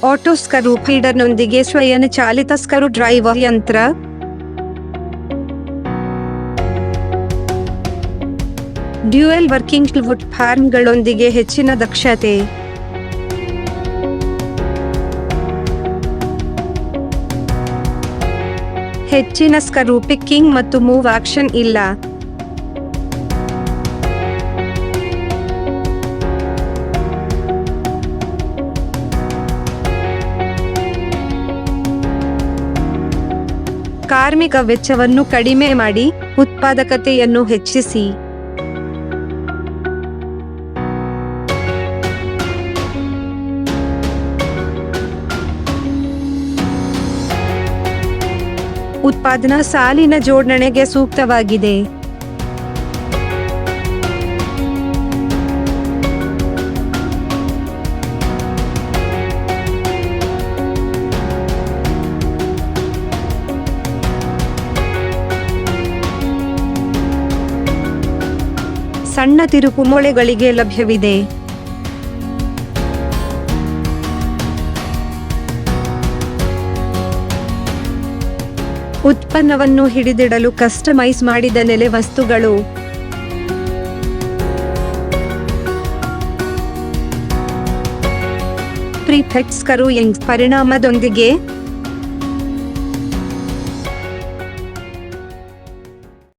Auto screw ಫೀಡರ್ನೊಂದಿಗೆ ಸ್ವಯಂಚಾಲಿತ screw driver ಯಂತ್ರ, dual working wood ಫಾರ್ಮ್ಗಳೊಂದಿಗೆ ಹೆಚ್ಚಿನ ದಕ್ಷತೆ, ಹೆಚ್ಚಿನ ಸ್ಕ್ರೂ ಪಿಕ್ಕಿಂಗ್ ಮತ್ತು ಮೂವ್ ಆಕ್ಷನ್ ಇಲ್ಲ. ಕಾರ್ಮಿಕ ವೆಚ್ಚವನ್ನು ಕಡಿಮೆ ಮಾಡಿ ಉತ್ಪಾದಕತೆಯನ್ನು ಹೆಚ್ಚಿಸಿ. ಉತ್ಪಾದನಾ ಸಾಲಿನ ಜೋಡಣೆಗೆ ಸೂಕ್ತವಾಗಿದೆ. ಸಣ್ಣ ತಿರುಪು ಮೊಳೆಗಳಿಗೆ ಲಭ್ಯವಿದೆ. ಉತ್ಪನ್ನವನ್ನು ಹಿಡಿದಿಡಲು ಕಸ್ಟಮೈಸ್ ಮಾಡಿದ ನೆಲೆ ವಸ್ತುಗಳು. Prefect screwing ಪರಿಣಾಮದೊಂದಿಗೆ